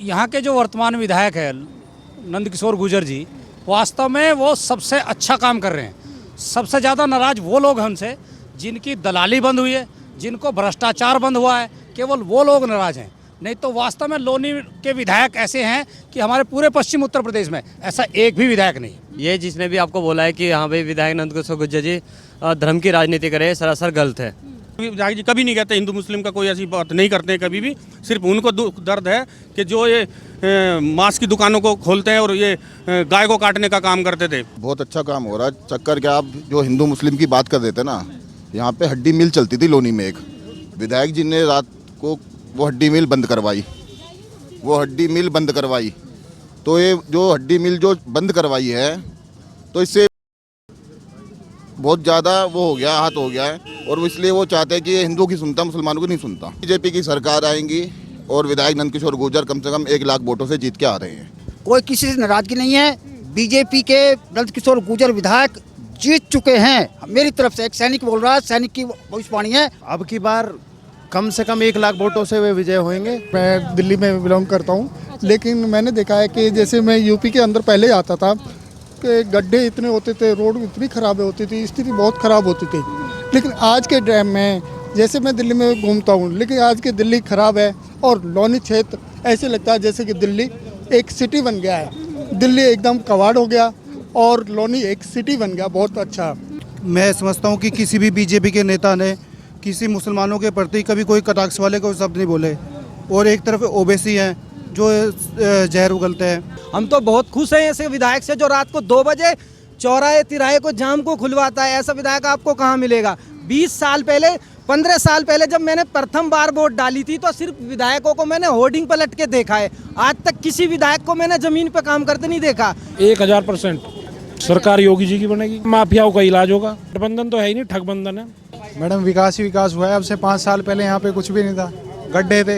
यहाँ के जो वर्तमान विधायक है नंदकिशोर गुर्जर जी, वास्तव में वो सबसे अच्छा काम कर रहे हैं। सबसे ज़्यादा नाराज वो लोग हैं उनसे जिनकी दलाली बंद हुई है, जिनको भ्रष्टाचार बंद हुआ है, केवल वो लोग नाराज हैं। नहीं तो वास्तव में लोनी के विधायक ऐसे हैं कि हमारे पूरे पश्चिम उत्तर प्रदेश में ऐसा एक भी विधायक नहीं। ये जिसने भी आपको बोला है कि हाँ भाई विधायक नंदकिशोर गुर्जर जी धर्म की राजनीति करे, सरासर गलत है। विधायक जी कभी नहीं कहते हिंदू मुस्लिम का कोई ऐसी बात नहीं करते हैं कभी भी। सिर्फ उनको दर्द है कि जो ये मांस की दुकानों को खोलते हैं और ये गाय को काटने का काम करते थे। बहुत अच्छा काम हो रहा है। चक्कर क्या, आप जो हिंदू मुस्लिम की बात कर देते ना, यहाँ पे हड्डी मिल चलती थी लोनी में। एक विधायक जी ने रात को वो हड्डी मिल बंद करवाई, तो ये जो हड्डी मिल जो बंद करवाई है, तो इससे बहुत ज़्यादा वो हो गया, हाथ हो गया है। और इसलिए वो चाहते हैं कि ये हिंदुओं की सुनता, मुसलमानों की नहीं सुनता। बीजेपी की सरकार आएंगी और विधायक नंदकिशोर गुर्जर कम से कम 1 लाख वोटों से जीत के आ रहे हैं। कोई किसी से नाराजगी नहीं है। बीजेपी के नंदकिशोर गुर्जर विधायक जीत चुके हैं। मेरी तरफ से एक सैनिक बोल रहा है, सैनिक की भविष्यवाणी है। अब की बार कम से कम 1 लाख वोटों से वे विजय होंगे। मैं दिल्ली में बिलोंग करता हूँ, लेकिन मैंने देखा है कि जैसे मैं यूपी के अंदर पहले आता था कि गड्ढे इतने होते थे, रोड इतनी ख़राब होती थी, स्थिति बहुत ख़राब होती थी। लेकिन आज के टाइम में जैसे मैं दिल्ली में घूमता हूँ, लेकिन आज की दिल्ली ख़राब है और लोनी क्षेत्र ऐसे लगता है जैसे कि दिल्ली एक सिटी बन गया है। दिल्ली एकदम कबाड़ हो गया और लोनी एक सिटी बन गया। बहुत अच्छा। मैं समझता हूँ कि किसी भी बीजेपी के नेता ने किसी मुसलमानों के प्रति कभी कोई कटाक्ष वाले को शब्द नहीं बोले। और एक तरफ ओबीसी हैं जो जहर उगलते हैं। हम तो बहुत खुश हैं ऐसे विधायक से जो रात को 2 बजे चौराहे तिराहे को जाम को खुलवाता है। ऐसा विधायक आपको कहाँ मिलेगा। 20 साल पहले 15 साल पहले जब मैंने प्रथम बार वोट डाली थी तो सिर्फ विधायकों को मैंने होर्डिंग पर लटके देखा है। आज तक किसी विधायक को मैंने जमीन पे काम करते नहीं देखा। 1000% सरकार योगी जी की बनेगी। माफियाओं का इलाज होगा। गठबंधन तो है ही नहीं, ठगबंधन है। मैडम विकास ही विकास हुआ है। अब से 5 साल पहले यहाँ पे कुछ भी नहीं था, गड्ढे थे,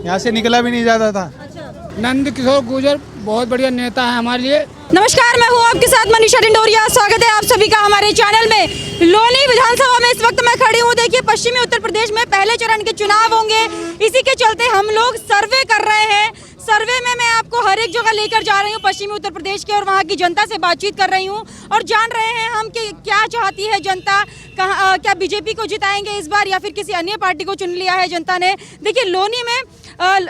यहाँ से निकला भी नहीं जाता था। नंदकिशोर गुर्जर बहुत बढ़िया नेता है हमारे लिए। नमस्कार, मैं हूँ आपके साथ मनीषा डिंडोरिया। स्वागत है आप सभी का हमारे चैनल में। लोनी विधानसभा में इस वक्त मैं खड़ी हूँ। देखिए, पश्चिमी उत्तर प्रदेश में पहले चरण के चुनाव होंगे, इसी के चलते हम लोग सर्वे कर रहे हैं। सर्वे में मैं आपको हर एक जगह लेकर जा रही हूँ पश्चिमी उत्तर प्रदेश के, और वहाँ की जनता से बातचीत कर रही हूँ और जान रहे हैं हम कि क्या चाहती है जनता। क्या बीजेपी को जिताएंगे इस बार या फिर किसी अन्य पार्टी को चुन लिया है जनता ने। देखिए, लोनी में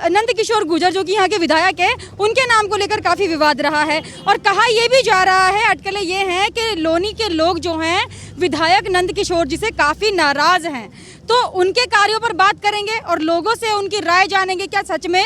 नंदकिशोर गुर्जर जो कि यहाँ के विधायक है, उनके नाम को लेकर काफ़ी विवाद रहा है और कहा यह भी जा रहा है, अटकलें ये हैं कि लोनी के लोग जो हैं विधायक नंदकिशोर जी से काफ़ी नाराज़ हैं। तो उनके कार्यों पर बात करेंगे और लोगों से उनकी राय जानेंगे। क्या सच में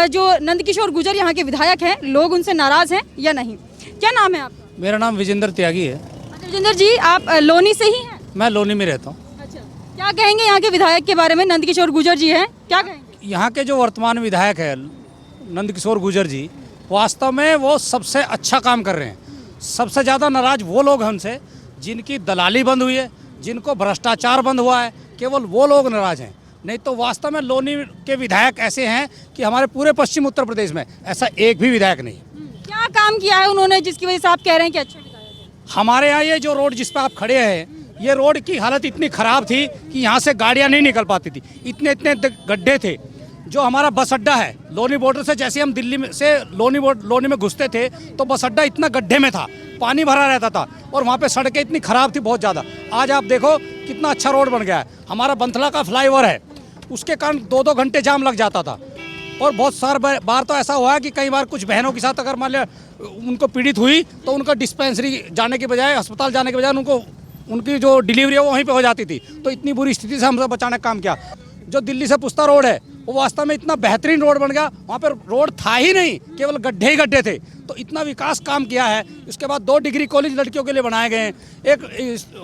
जो नंदकिशोर गुर्जर यहाँ के विधायक हैं, लोग उनसे नाराज़ हैं या नहीं। क्या नाम है आपका? मेरा नाम विजेंद्र त्यागी है। विजेंद्र जी, आप लोनी से ही हैं? मैं लोनी में रहता हूँ। अच्छा, क्या कहेंगे यहाँ के विधायक के बारे में? नंदकिशोर गुर्जर जी हैं, क्या कहेंगे? यहाँ के जो वर्तमान विधायक है नंदकिशोर गुर्जर जी, वास्तव में वो सबसे अच्छा काम कर रहे हैं। सबसे ज़्यादा नाराज वो लोग हैं उनसे जिनकी दलाली बंद हुई है, जिनको भ्रष्टाचार बंद हुआ है, केवल वो लोग नाराज हैं। नहीं तो वास्तव में लोनी के विधायक ऐसे हैं कि हमारे पूरे पश्चिम उत्तर प्रदेश में ऐसा एक भी विधायक नहीं। क्या काम किया है उन्होंने जिसकी वजह से आप कह रहे हैं कि अच्छे विधायक हैं? हमारे यहाँ ये जो रोड जिस पर आप खड़े हैं, ये रोड की हालत इतनी ख़राब थी कि यहाँ से गाड़ियाँ नहीं निकल पाती थी। इतने इतने गड्ढे थे। जो हमारा बस अड्डा है लोनी बॉर्डर से, जैसे हम दिल्ली में से लोनी में घुसते थे तो बस अड्डा इतना गड्ढे में था, पानी भरा रहता था और वहाँ पे सड़कें इतनी ख़राब थी बहुत ज़्यादा। आज आप देखो कितना अच्छा रोड बन गया है। हमारा बंथला का फ्लाईओवर है, उसके कारण 2-2 घंटे जाम लग जाता था। और बहुत सारे बार तो ऐसा हुआ है कि कई बार कुछ बहनों के साथ अगर मान लिया उनको पीड़ित हुई तो उनका डिस्पेंसरी जाने के बजाय, अस्पताल जाने के बजाय उनको उनकी जो डिलीवरी है वो वहीं पे हो जाती थी। तो इतनी बुरी स्थिति से हम सब बचाने का काम किया। जो दिल्ली से पुस्ता रोड है वो वास्तव में इतना बेहतरीन रोड बन गया। वहाँ पर रोड था ही नहीं, केवल गड्ढे ही गड्ढे थे। तो इतना विकास काम किया है। उसके बाद 2 डिग्री कॉलेज लड़कियों के लिए बनाए गए हैं। एक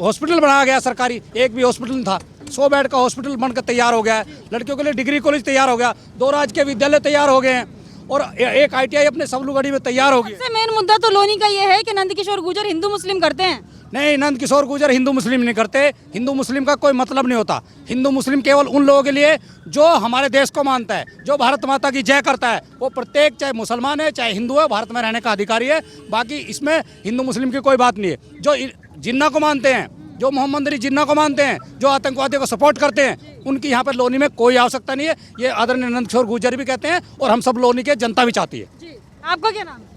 हॉस्पिटल बनाया गया सरकारी, एक भी हॉस्पिटल नहीं था। 100 बेड का हॉस्पिटल बनकर तैयार हो गया है। लड़कियों के लिए डिग्री कॉलेज तैयार हो गया, 2 राजकीय विद्यालय तैयार हो गए हैं और एक ITI अपने सबलूगढ़ी में तैयार हो गई। सबसे मेन मुद्दा तो लोनी का ये है कि नंदकिशोर गुर्जर हिंदू मुस्लिम करते हैं। नहीं, नंदकिशोर गुर्जर हिंदू मुस्लिम नहीं करते। हिंदू मुस्लिम का कोई मतलब नहीं होता। हिंदू मुस्लिम केवल उन लोगों के लिए जो हमारे देश को मानता है, जो भारत माता की जय करता है। वो प्रत्येक, चाहे मुसलमान है चाहे हिंदू है, भारत में रहने का अधिकारी है। बाकी इसमें हिंदू मुस्लिम की कोई बात नहीं है। जो जिन्ना को मानते हैं जो मोहम्मद अली जिन्ना को मानते हैं, जो आतंकवादियों को सपोर्ट करते हैं, उनकी यहाँ पर लोनी में कोई आवश्यकता नहीं है। ये आदरणीय नंद किशोर गुर्जर भी कहते हैं और हम सब लोनी के जनता भी चाहती है। जी, आपका क्या नाम है?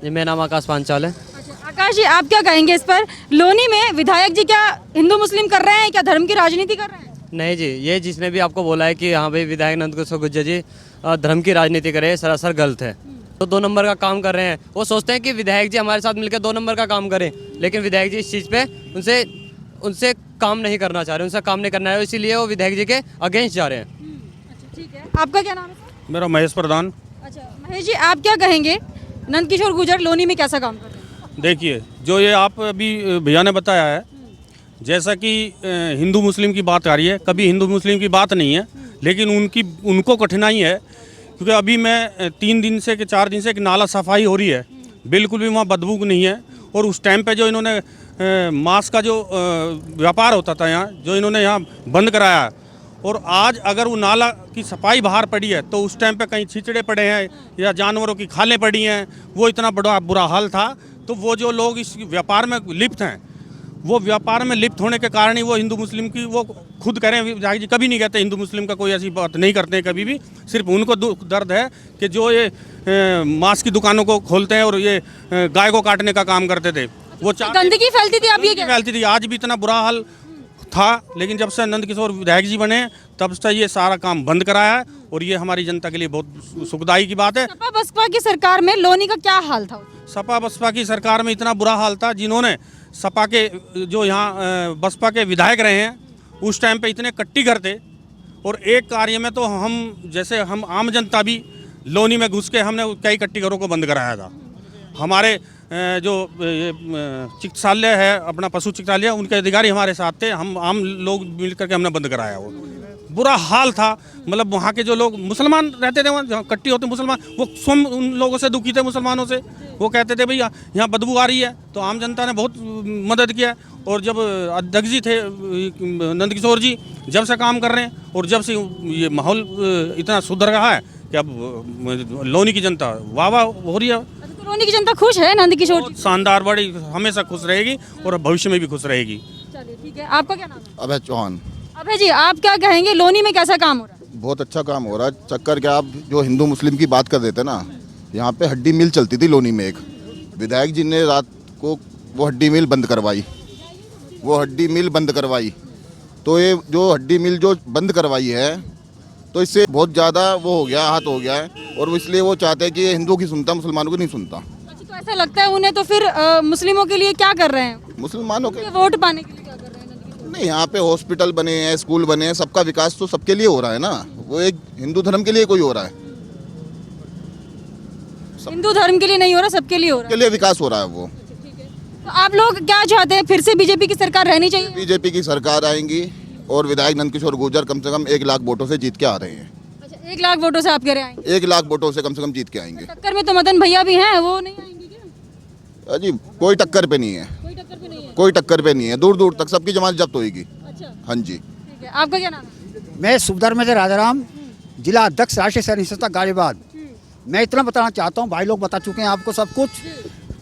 जी मेरा नाम आकाश पांचाल है। अच्छा, आकाश जी, आप क्या कहेंगे इस पर? लोनी में विधायक जी क्या हिंदू मुस्लिम कर रहे हैं, क्या धर्म की राजनीति कर रहे हैं? नहीं जी, ये जिसने भी आपको बोला है कि हाँ भाई विधायक नंद किशोर गुर्जर जी धर्म की राजनीति करे, सरासर गलत है। तो 2 नंबर का काम कर रहे हैं। वो सोचते हैं कि विधायक जी हमारे साथ मिलकर 2 नंबर का काम करें, लेकिन विधायक जी इस चीज़ पे उनसे काम नहीं करना चाह रहे, उनसे काम नहीं करना है, इसीलिए वो विधायक जी के अगेंस्ट जा रहे हैं। अच्छा, ठीक है। आपका क्या नाम है सर? मेरा महेश प्रधान। अच्छा महेश जी, आप क्या कहेंगे? नंद किशोर गुर्जर लोनी में कैसा काम कर रहे हैं? देखिए, जो ये आप अभी भैया ने बताया है, जैसा कि हिंदू मुस्लिम की बात आ रही है, कभी हिंदू मुस्लिम की बात नहीं है, लेकिन उनको कठिनाई है, क्योंकि अभी मैं 3 दिन से कि 4 दिन से एक नाला सफाई हो रही है, बिल्कुल भी वहाँ बदबू नहीं है। और उस टाइम पे जो इन्होंने मांस का जो व्यापार होता था यहाँ, जो इन्होंने यहाँ बंद कराया, और आज अगर वो नाला की सफाई बाहर पड़ी है तो उस टाइम पे कहीं छिचड़े पड़े हैं या जानवरों की खालें पड़ी हैं, वो इतना बड़ा बुरा हाल था। तो वो जो लोग इस व्यापार में लिप्त हैं, वो व्यापार में लिप्त होने के कारण ही वो हिंदू मुस्लिम की वो खुद करें, विधायक जी कभी नहीं कहते हिंदू मुस्लिम का कोई ऐसी बात नहीं करते हैं कभी भी। सिर्फ उनको दुख दर्द है कि जो ये मांस की दुकानों को खोलते हैं और ये गाय को काटने का काम करते थे, वो गंदगी फैलती थी, अब ये क्या फैलती थी। आज भी इतना बुरा हाल था, लेकिन जब से नंद किशोर विधायक जी बने तब से ये सारा काम बंद कराया है, और ये हमारी जनता के लिए बहुत सुखदाई की बात है। सपा बसपा की सरकार में लोनी का क्या हाल था? सपा बसपा की सरकार में इतना बुरा हाल था, जिन्होंने सपा के जो यहाँ बसपा के विधायक रहे हैं उस टाइम पे इतने कट्टी करते, और एक कार्य में तो हम आम जनता भी लोनी में घुस के हमने कई कट्टी घरों को बंद कराया था। हमारे जो चिकित्सालय है, अपना पशु चिकित्सालय, उनके अधिकारी हमारे साथ थे, हम आम लोग मिल करके हमने बंद कराया। वो बुरा हाल था, मतलब वहाँ के जो लोग मुसलमान रहते थे, वहाँ जहाँ कट्टी होते मुसलमान, वो स्वयं उन लोगों से दुखी थे, मुसलमानों से। वो कहते थे भैया यहाँ बदबू आ रही है, तो आम जनता ने बहुत मदद किया। और जब अध्यक्ष जी थे नंद किशोर जी, जब से काम कर रहे हैं और जब से ये माहौल इतना सुधर रहा है कि अब लोनी की जनता वाह वाह हो रही है। तो लोनी की जनता खुश है नंद किशोर जी? शानदार, बड़ी हमेशा खुश रहेगी और भविष्य में भी खुश रहेगी। चलिए ठीक है, आपका क्या नाम है? अभय चौहान। अभय जी, आप क्या कहेंगे? लोनी में कैसा काम हो रहा है? बहुत अच्छा काम हो रहा है। चक्कर क्या, आप जो हिंदू मुस्लिम की बात कर देते ना, यहाँ पे हड्डी मिल चलती थी लोनी में। एक विधायक जी ने रात को वो हड्डी मिल बंद करवाई, तो ये जो हड्डी मिल जो बंद करवाई है, तो इससे बहुत ज़्यादा वो हो गया, आहत हो गया है, और वो इसलिए वो चाहते हैं कि ये हिंदू की सुनता, मुसलमानों की नहीं सुनता। अच्छा, तो ऐसा लगता है उन्हें, तो फिर मुस्लिमों के लिए क्या कर रहे हैं? मुसलमानों के वोट पाने के लिए क्या कर रहे हैं? नहीं, यहाँ पे हॉस्पिटल बने हैं, स्कूल बने हैं, सबका विकास तो सबके लिए हो रहा है ना, वो एक हिंदू धर्म के लिए कोई हो रहा है? हिंदू धर्म के लिए नहीं हो रहा, सबके लिए हो रहा है। के लिए विकास हो रहा है वो। तो आप लोग क्या चाहते हैं? फिर से बीजेपी की सरकार रहनी चाहिए? बीजेपी की सरकार आएंगी और विधायक नंद किशोर गुर्जर कम से कम 1 लाख वोटों से जीत के आ रहे हैं। अच्छा, 1 लाख वोटों से आप कह रहे आएंगे? 1 लाख वोटों से कम जीत के आएंगे। टक्कर में तो मदन भैया भी हैं, वो नहीं आएंगे क्या? जी कोई टक्कर पे नहीं है, कोई टक्कर पे नहीं है? कोई टक्कर पे नहीं है, दूर दूर तक सबकी जमानत जब्त होगी। अच्छा, हाँ जी। ठीक है, आपका क्या नाम है? मैं सुबेदार मेजर राजाराम, जिला अध्यक्ष राष्ट्रीय सैनिक संस्था गाजियाबाद। मैं इतना बताना चाहता हूँ, भाई लोग बता चुके हैं आपको सब कुछ,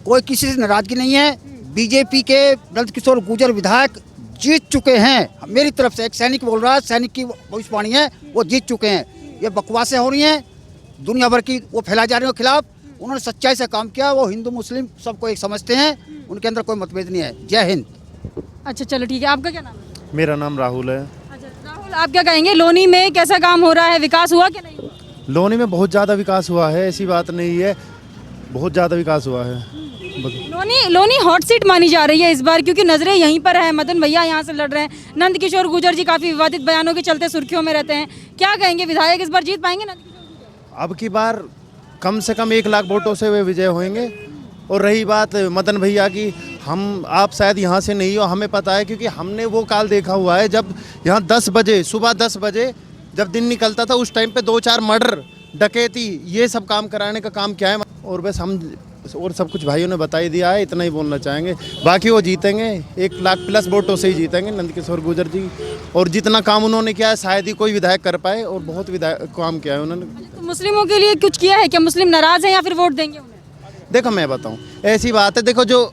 कोई किसी से नाराजगी नहीं है। बीजेपी के नंद किशोर गुर्जर विधायक जीत चुके हैं। मेरी तरफ से एक सैनिक बोल रहा है, सैनिक की भविष्यवाणी है, वो जीत चुके हैं। ये बकवासें हो रही हैं दुनिया भर की, वो फैला जा रही है खिलाफ। उन्होंने सच्चाई से काम किया, वो हिंदू मुस्लिम सबको एक समझते हैं, उनके अंदर कोई मतभेद नहीं है। जय हिंद। अच्छा चलो ठीक है, आपका क्या नाम है? मेरा नाम राहुल है। अच्छा राहुल, आप क्या कहेंगे? लोनी में कैसा काम हो रहा है, विकास हुआ कि नहीं? लोनी में बहुत ज़्यादा विकास हुआ है, ऐसी बात नहीं है, बहुत ज़्यादा विकास हुआ है। लोनी हॉट सीट मानी जा रही है इस बार, क्योंकि नजरें यहीं पर है, मदन भैया यहाँ से लड़ रहे हैं, नंद किशोर गुर्जर जी काफी विवादित बयानों के चलते सुर्खियों में रहते हैं। क्या कहेंगे, विधायक इस बार जीत पाएंगे नंद किशोर गुर्जर? अब की बार कम से कम 1 लाख वोटों से वे विजय होंगे। और रही बात मदन भैया की, आप शायद यहाँ से नहीं हो, हमें पता है, क्योंकि हमने वो काल देखा हुआ है जब यहाँ 10 बजे, सुबह 10 बजे जब दिन निकलता था, उस टाइम पे 2-4 मर्डर, डकैती, ये सब काम कराने का काम क्या है। और बस हम और सब कुछ भाइयों ने बता ही दिया है, इतना ही बोलना चाहेंगे। बाकी वो जीतेंगे, 1 लाख प्लस वोटों से ही जीतेंगे नंद किशोर गुर्जर जी। और जितना काम उन्होंने किया है शायद ही कोई विधायक कर पाए, और बहुत विधायक काम किया है उन्होंने। तो मुस्लिमों के लिए कुछ किया है क्या? मुस्लिम नाराज हैं या फिर वोट देंगे उन्हें? देखो मैं बताऊं, ऐसी बात है, देखो जो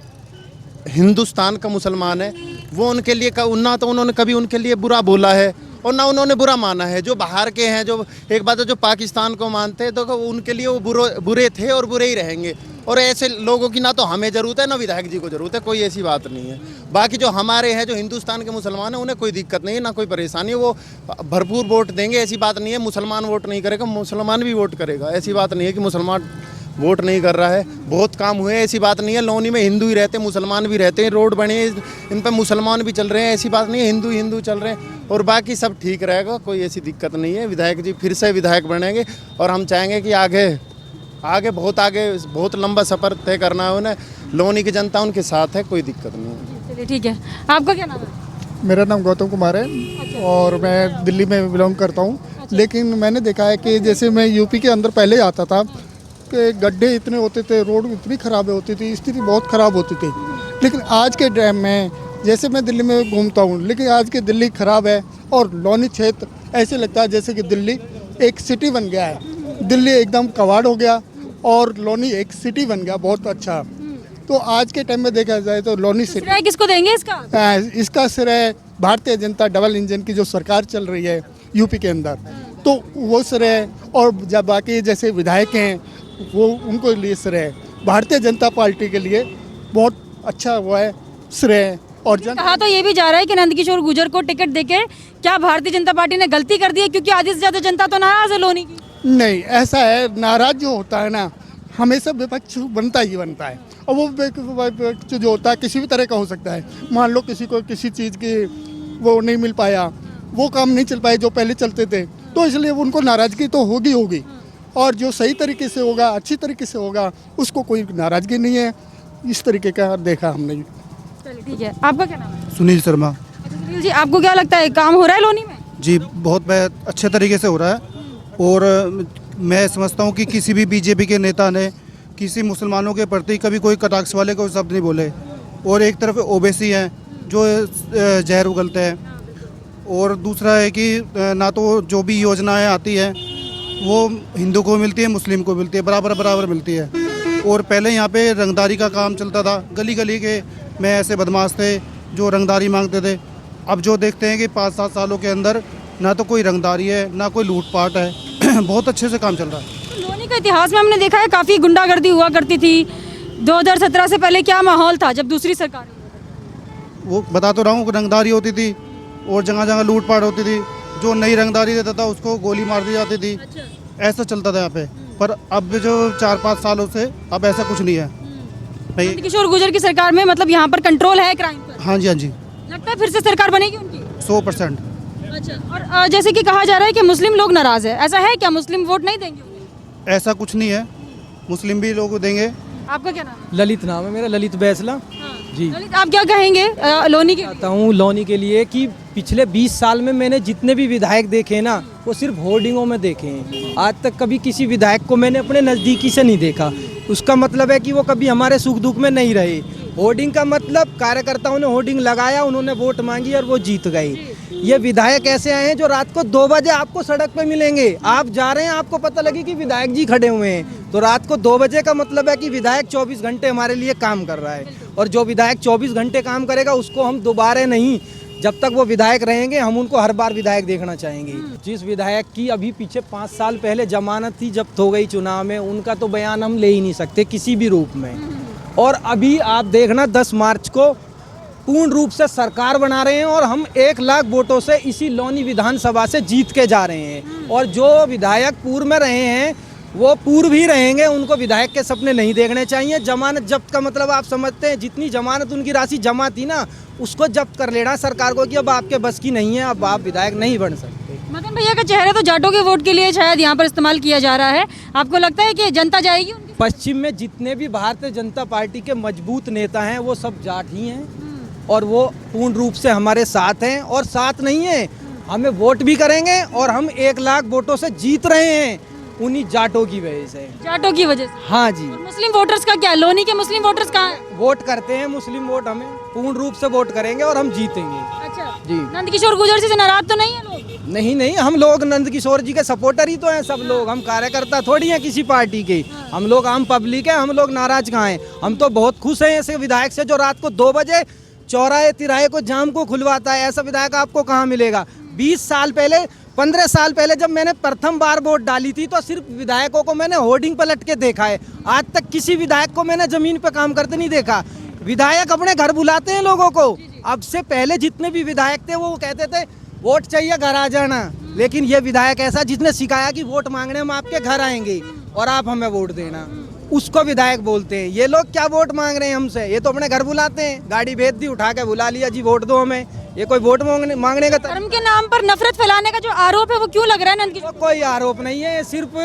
हिंदुस्तान का मुसलमान है वो उनके लिए ना तो उन्होंने कभी उनके लिए बुरा बोला है और ना उन्होंने बुरा माना है। जो बाहर के हैं, जो एक बात है, जो पाकिस्तान को मानते हैं, तो उनके लिए वो बुरे थे और बुरे ही रहेंगे। और ऐसे लोगों की ना तो हमें ज़रूरत है ना विधायक जी को ज़रूरत है, कोई ऐसी बात नहीं है। बाकी जो हमारे हैं, जो हिंदुस्तान के मुसलमान हैं, उन्हें कोई दिक्कत नहीं है, ना कोई परेशानी है, वो भरपूर वोट देंगे। ऐसी बात नहीं है मुसलमान वोट नहीं करेगा, मुसलमान भी वोट करेगा। ऐसी बात नहीं है कि मुसलमान वोट नहीं कर रहा है, बहुत काम हुए, ऐसी बात नहीं है। लोनी में हिंदू ही रहते हैं, मुसलमान भी रहते हैं, रोड बने इन पर मुसलमान भी चल रहे हैं, ऐसी बात नहीं है। हिंदू हिंदू चल रहे हैं और बाकी सब ठीक रहेगा, कोई ऐसी दिक्कत नहीं है। विधायक जी फिर से विधायक बनेंगे और हम चाहेंगे कि आगे बहुत लंबा सफ़र तय करना है उन्हें। लोनी की जनता उनके साथ है, कोई दिक्कत नहीं है। चलिए ठीक है, आपका क्या नाम है? मेरा नाम गौतम कुमार है और मैं दिल्ली में बिलोंग करता हूँ। लेकिन मैंने देखा है कि जैसे मैं यूपी के अंदर पहले आता था कि गड्ढे इतने होते थे, रोड इतनी ख़राब होती थी, स्थिति बहुत ख़राब होती थी। लेकिन आज के टाइम में जैसे मैं दिल्ली में घूमता हूँ, लेकिन आज की दिल्ली ख़राब है और लोनी क्षेत्र ऐसे लगता है जैसे कि दिल्ली एक सिटी बन गया है। दिल्ली एकदम कबाड़ हो गया और लोनी एक सिटी बन गया, बहुत अच्छा। तो आज के टाइम में देखा जाए तो लोनी सिटी श्रेय किसको देंगे इसका? इसका श्रेय भारतीय जनता डबल इंजन की जो सरकार चल रही है यूपी के अंदर, तो वो श्रेय। और जब बाकी जैसे विधायक हैं वो उनको लिए श्रेय, भारतीय जनता पार्टी के लिए बहुत अच्छा वो है श्रेय। और कहा तो ये भी जा रहा है कि नंदकिशोर गुर्जर को टिकट देके क्या भारतीय जनता पार्टी ने गलती कर दी है, क्योंकि आधी से ज्यादा जनता तो नाराज है लोनी की। नहीं, ऐसा है, नाराज जो होता है ना, हमेशा विपक्ष बनता ही बनता है। और वो विपक्ष जो होता है किसी भी तरह का हो सकता है। मान लो किसी को किसी चीज़ की वो नहीं मिल पाया, वो काम नहीं चल पाए जो पहले चलते थे, तो इसलिए उनको नाराज़गी तो होगी। और जो सही तरीके से होगा, अच्छी तरीके से होगा, उसको कोई नाराज़गी नहीं है। इस तरीके का देखा हमने। चलिए ठीक है, आपका क्या नाम है? सुनील शर्मा। अच्छा सुनील जी, आपको क्या लगता है काम हो रहा है लोनी में? जी बहुत अच्छे तरीके से हो रहा है। और मैं समझता हूँ कि किसी भी बीजेपी के नेता ने किसी मुसलमानों के प्रति कभी कोई कटाक्ष वाले कोई शब्द नहीं बोले। और एक तरफ ओबीसी हैं जो जहर उगलते हैं, और दूसरा है कि ना तो जो भी योजनाएं आती हैं वो हिंदू को मिलती है, मुस्लिम को मिलती है, बराबर मिलती है। और पहले यहाँ पे रंगदारी का काम चलता था, गली गली के में ऐसे बदमाश थे जो रंगदारी मांगते थे। अब जो देखते हैं कि 5-7 सालों के अंदर ना तो कोई रंगदारी है, ना कोई लूटपाट है। बहुत अच्छे से काम चल रहा है। लोनी का इतिहास में हमने देखा है काफ़ी गुंडागर्दी हुआ करती थी। 2017 से पहले क्या माहौल था जब दूसरी सरकार? वो बता तो रहा हूँ, रंगदारी होती थी और जगह जगह लूटपाट होती थी। जो नई रंगदारी देता था उसको गोली मार दी जाती थी। ऐसा चलता था यहाँ पे। पर अब जो 4-5 सालों से अब ऐसा कुछ नहीं है। नंदकिशोर गुर्जर की सरकार में मतलब यहाँ पर कंट्रोल है क्राइम पर? हाँ जी। लगता है फिर से सरकार बनेगी उनकी? 100%। अच्छा, और जैसे कि कहा जा रहा है कि मुस्लिम लोग नाराज है, ऐसा है क्या? मुस्लिम वोट नहीं देंगे? ऐसा कुछ नहीं है, मुस्लिम भी लोग देंगे। आपका क्या नाम है? ललित नाम है मेरा, ललित बैसला। जी ललित, आप क्या कहेंगे लोनी के? कहता हूँ लोनी के लिए कि पिछले 20 साल में मैंने जितने भी विधायक देखे ना, वो सिर्फ होर्डिंगों में देखे हैं। आज तक कभी किसी विधायक को मैंने अपने नज़दीकी से नहीं देखा। उसका मतलब है कि वो कभी हमारे सुख दुख में नहीं रहे। होर्डिंग का मतलब कार्यकर्ताओं ने होर्डिंग लगाया, उन्होंने वोट मांगी और वो जीत गए। ये विधायक ऐसे आए हैं जो रात को 2 बजे आपको सड़क पे मिलेंगे। आप जा रहे हैं, आपको पता लगे कि विधायक जी खड़े हुए हैं, तो रात को 2 बजे का मतलब है कि विधायक 24 घंटे हमारे लिए काम कर रहा है। और जो विधायक 24 घंटे काम करेगा उसको हम दोबारा नहीं, जब तक वो विधायक रहेंगे हम उनको हर बार विधायक देखना चाहेंगे। जिस विधायक की अभी पीछे 5 साल पहले जमानत थी, जब्त हो गई चुनाव में, उनका तो बयान हम ले ही नहीं सकते किसी भी रूप में। और अभी आप देखना 10 मार्च को पूर्ण रूप से सरकार बना रहे हैं और हम 1 लाख वोटों से इसी लोनी विधानसभा से जीत के जा रहे हैं। और जो विधायक पूर्व में रहे हैं वो पूर्व ही रहेंगे, उनको विधायक के सपने नहीं देखने चाहिए। जमानत जब्त का मतलब आप समझते हैं, जितनी जमानत उनकी राशि जमा थी ना, उसको जब्त कर लेना सरकार को कि अब आपके बस की नहीं है, अब आप विधायक नहीं बन सकते। मदन भैया का चेहरा तो जाटों के वोट के लिए शायद यहाँ पर इस्तेमाल किया जा रहा है, आपको लगता है कि जनता जाएगी उनकी? पश्चिम में जितने भी भारतीय जनता पार्टी के मजबूत नेता हैं वो सब जाट ही हैं और वो पूर्ण रूप से हमारे साथ हैं। और साथ नहीं है, हमें वोट भी करेंगे और हम 1 लाख वोटों से जीत रहे हैं उन्हीं जाटों की वजह से। जाटों की वजह से? हाँ जी। और मुस्लिम वोटर्स का क्या? लोनी के मुस्लिम वोटर्स कहाँ हैं? वोट करते हैं मुस्लिम वोट, हमें पूर्ण रूप से वोट करेंगे और हम जीतेंगे। अच्छा जी। नंदकिशोर गुर्जर से नाराज तो नहीं है लोग? नहीं नहीं, हम लोग नंद किशोर जी के सपोर्टर ही तो हैं सब लोग, हम कार्यकर्ता थोड़ी हैं किसी पार्टी के। हम लोग आम पब्लिक है, हम लोग नाराज कहाँ हैं। हम तो बहुत खुश हैं ऐसे विधायक से जो रात को 2 बजे चौराहे तिराहे को जाम को खुलवाता है। ऐसा विधायक आपको कहाँ मिलेगा। 20 साल पहले 15 साल पहले जब मैंने प्रथम बार वोट डाली थी तो सिर्फ विधायकों को मैंने होर्डिंग पर लटके देखा है। आज तक किसी विधायक को मैंने जमीन पे काम करते नहीं देखा। विधायक अपने घर बुलाते हैं लोगों को। अब से पहले जितने भी विधायक थे वो कहते थे वोट चाहिए घर आ जाना, लेकिन ये विधायक ऐसा जिसने सिखाया कि वोट मांगने हम आपके घर आएंगे और आप हमें वोट देना, उसको विधायक बोलते हैं। ये लोग क्या वोट मांग रहे हैं हमसे, ये तो अपने घर बुलाते हैं। गाड़ी भेज दी, उठा के बुला लिया, जी वोट दो हमें। ये कोई वोट मांगने का धर्म के नाम पर नफरत फैलाने का जो आरोप है वो क्यों लग रहा है नंद किशोर? कोई आरोप नहीं है, सिर्फ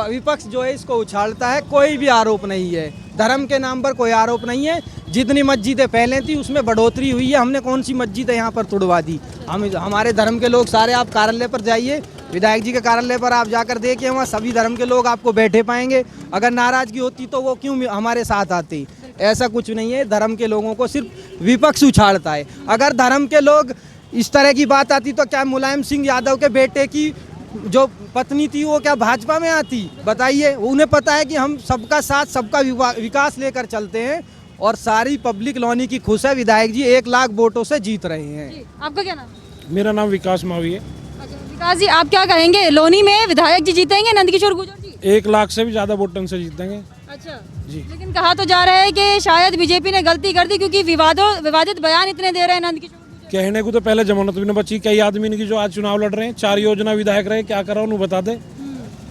विपक्ष जो है इसको उछालता है। कोई भी आरोप नहीं है, धर्म के नाम पर कोई आरोप नहीं है। जितनी मस्जिदें पहले थी उसमें बढ़ोतरी हुई है। हमने कौन सी मस्जिदें यहाँ पर तुड़वा दी? हमारे धर्म के लोग सारे, आप कार्यालय पर जाइए, विधायक जी के कार्यालय पर आप जाकर देखिए, वहाँ सभी धर्म के लोग आपको बैठे पाएंगे। अगर नाराजगी होती तो वो क्यों हमारे साथ आते? ऐसा कुछ नहीं है। धर्म के लोगों को सिर्फ विपक्ष उछालता है। अगर धर्म के लोग इस तरह की बात आती तो क्या मुलायम सिंह यादव के बेटे की जो पत्नी थी वो क्या भाजपा में आती? बताइए। उन्हें पता है कि हम सबका साथ सबका विकास लेकर चलते हैं और सारी पब्लिक लोनी की खुश है। विधायक जी 1 लाख वोटों से जीत रहे हैं। आपका क्या नाम है? मेरा नाम विकास मावी है। विकास जी, आप क्या कहेंगे, लोनी में विधायक जी जीतेंगे नंद किशोर गुर्जर जी? 1 लाख से भी ज्यादा वोटों से जीतेंगे। अच्छा जी। लेकिन कहा तो जा रहा है कि शायद बीजेपी ने गलती कर दी क्योंकि विवादित बयान इतने दे रहे हैं नंद किशोर। कहने को तो पहले जमानत भी न बची। कई आदमी की जो आज चुनाव लड़ रहे हैं, 4 योजना विधायक रहे, क्या करा उन्हें बता दे,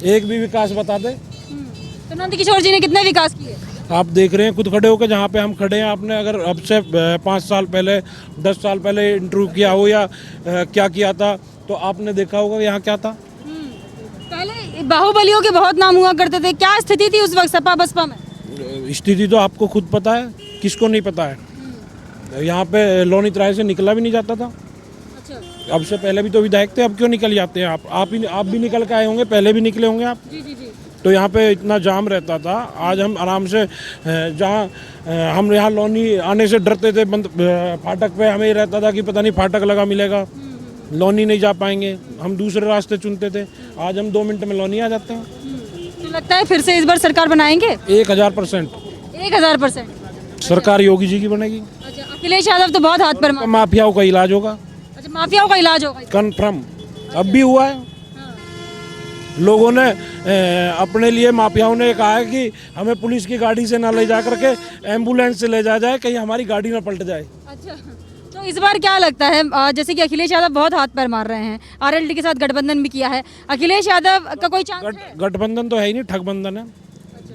एक भी विकास बता दे। तो नंद किशोर जी ने कितने विकास किए? आप देख रहे हैं खुद खड़े होकर, जहाँ पे हम खड़े हैं। आपने अगर अब से 5 साल पहले 10 साल पहले इंटरव्यू किया हो या क्या किया था तो आपने देखा होगा यहाँ क्या था। पहले बाहुबलियों के बहुत नाम हुआ करते थे, क्या स्थिति थी उस वक्त सपा बसपा में? स्थिति तो आपको खुद पता है, किसको नहीं पता है। यहाँ पे लोनी तिराहे से निकला भी नहीं जाता था। अच्छा। अब से पहले भी तो विधायक थे, अब क्यों निकल जाते हैं आप भी निकल के आए होंगे, पहले भी निकले होंगे आप। जी जी जी। तो यहाँ पे इतना जाम रहता था। आज हम आराम से जहाँ हम यहाँ लोनी आने से डरते थे, बंद फाटक पे हमें रहता था कि पता नहीं फाटक लगा मिलेगा, लोनी नहीं जा पाएंगे, हम दूसरे रास्ते चुनते थे। आज हम 2 मिनट में लोनी आ जाते हैं। तो लगता है फिर से इस बार सरकार बनाएंगे? 1000%। 1000% सरकार योगी जी की बनेगी। अच्छा, अखिलेश यादव तो बहुत हाथ पर माफियाओं का इलाज होगा। अच्छा, माफियाओं का इलाज होगा कन्फर्म, अब भी हुआ है। लोगों ने अपने लिए, माफियाओं ने कहा है कि हमें पुलिस की गाड़ी से ना ले जा करके एम्बुलेंस से ले जाए, कहीं हमारी गाड़ी ना पलट जाए। अच्छा, तो इस बार क्या लगता है, जैसे कि अखिलेश यादव बहुत हाथ पैर मार रहे हैं, आरएलडी के साथ गठबंधन भी किया है, अखिलेश यादव का कोई चांस है? गठबंधन तो है ही नहीं, ठगबंधन है।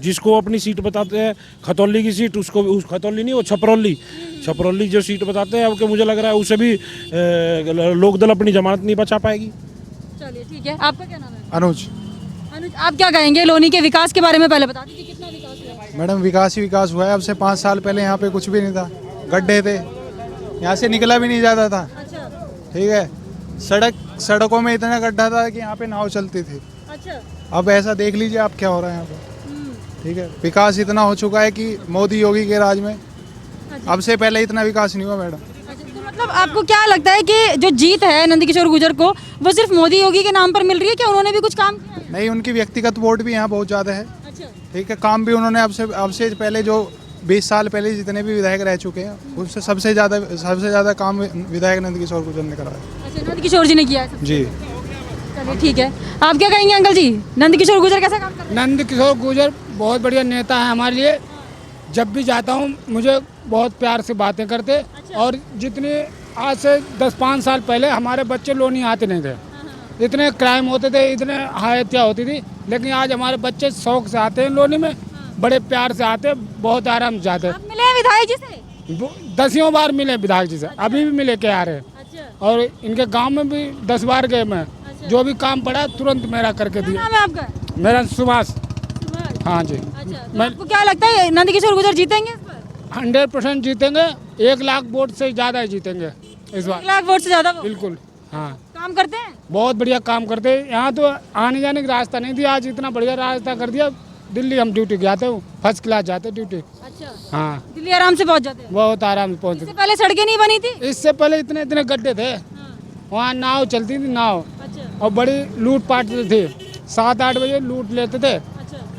जिसको अपनी सीट बताते हैं, खतौली की सीट, उसको उस खतौली नहीं, वो छपरौली जो सीट बताते हैं, अब मुझे लग रहा है उसे भी लोकदल अपनी जमानत नहीं बचा पाएगी। चलिए ठीक है, आपका क्या नाम है? अनुज। अनुज, आप क्या कहेंगे लोनी के विकास के बारे में? पहले बता दीजिए कितना विकास हुआ है? मैडम विकास ही विकास हुआ है। अब से 5 साल पहले यहाँ पे कुछ भी नहीं था, गड्ढे थे, यहाँ से निकला भी नहीं जाता था। अच्छा। ठीक है, सड़कों में इतना गड्ढा था कि यहाँ पे नाव चलती थी। अच्छा। अब ऐसा देख लीजिए आप क्या हो रहा है यहाँ पे। ठीक है, विकास इतना हो चुका है कि मोदी योगी के राज में अब से पहले इतना विकास नहीं हुआ मैडम। तो मतलब आपको क्या लगता है कि जो जीत है नंद किशोर गुर्जर को वो सिर्फ मोदी योगी के नाम पर मिल रही है, क्या उन्होंने भी कुछ काम किया है? नहीं, उनकी व्यक्तिगत वोट भी यहाँ बहुत ज़्यादा है। अच्छा। ठीक है, काम भी उन्होंने अब से पहले जो 20 साल पहले जितने भी विधायक रह चुके हैं उससे सबसे ज़्यादा काम विधायक नंद किशोर गुर्जर ने कराया। अच्छा, नंद किशोर जी ने किया है जी। चलिए ठीक है, आप क्या कहेंगे अंकल जी, नंद किशोर गुर्जर कैसा काम कर रहे हैं? नंद किशोर गुर्जर बहुत बढ़िया नेता है हमारे लिए। जब भी जाता हूँ मुझे बहुत प्यार से बातें करते। अच्छा। और जितने आज से 10-5 साल पहले हमारे बच्चे लोनी आते नहीं थे, इतने क्राइम होते थे, इतने हत्या होती थी, लेकिन आज हमारे बच्चे शौक से आते हैं लोनी में, बड़े प्यार से आते हैं, बहुत आराम से जाते हैं। आप मिले हैं विधायक जी से? 10 बार मिले विधायक जी से, अभी भी मिले के आ रहे हैं। अच्छा। और इनके गांव में भी 10 बार गए मैं। जो भी काम पड़ा तुरंत मेरा करके क्या दिया। नाम है आपका? मेरा सुभाष। हाँ जी। अच्छा, तो आपको क्या लगता है नंद किशोर गुर्जर जीतेंगे इस बार? 100% जीतेंगे, 1 लाख वोट से ज़्यादा ही जीतेंगे इस बार। 1 लाख वोट से ज्यादा वोट? बिल्कुल। हाँ, काम करते हैं? बहुत बढ़िया काम करते हैं। यहाँ तो आने जाने का रास्ता नहीं दिया, आज इतना बढ़िया रास्ता कर दिया। दिल्ली हम ड्यूटी जाते हो, फर्स्ट क्लास जाते ड्यूटी। अच्छा। हाँ, दिल्ली आराम से पहुंच जाते हैं? बहुत आराम से पहुँचते। इससे पहले सड़कें नहीं बनी थी? इससे पहले इतने गड्ढे थे, वहाँ नाव चलती थी, नाव। अच्छा। और बड़ी लूट पाट थी। 7-8 बजे लूट लेते थे।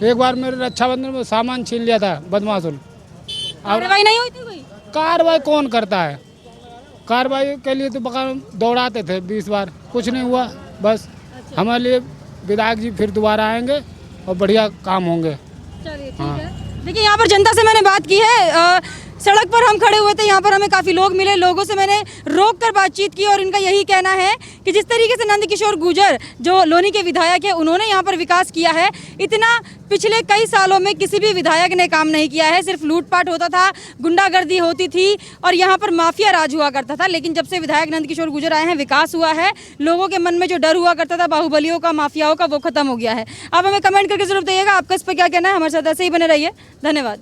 एक बार मेरे रक्षाबंधन में सामान छीन लिया था बदमाशों ने। कार्रवाई नहीं हुई थी कोई? कार्रवाई कौन करता है? कार्रवाई के लिए तो बकाया दौड़ाते थे 20 बार, कुछ नहीं हुआ। बस हमारे लिए विधायक जी फिर दोबारा आएंगे और बढ़िया काम होंगे। चलिए ठीक है। देखिए यहाँ पर जनता से मैंने बात की है, सड़क पर हम खड़े हुए थे, यहाँ पर हमें काफ़ी लोग मिले, लोगों से मैंने रोक कर बातचीत की और इनका यही कहना है कि जिस तरीके से नंदकिशोर गुर्जर जो लोनी के विधायक है उन्होंने यहाँ पर विकास किया है, इतना पिछले कई सालों में किसी भी विधायक ने काम नहीं किया है। सिर्फ लूटपाट होता था, गुंडागर्दी होती थी और यहाँ पर माफिया राज हुआ करता था। लेकिन जब से विधायक नंदकिशोर गुर्जर आए हैं, विकास हुआ है। लोगों के मन में जो डर हुआ करता था बाहुबलियों का, माफियाओं का, वो खत्म हो गया है। आप हमें कमेंट करके जरूर बताइएगा आपका इस पर क्या कहना है। हमारे साथ ऐसे ही बने रहिए। धन्यवाद।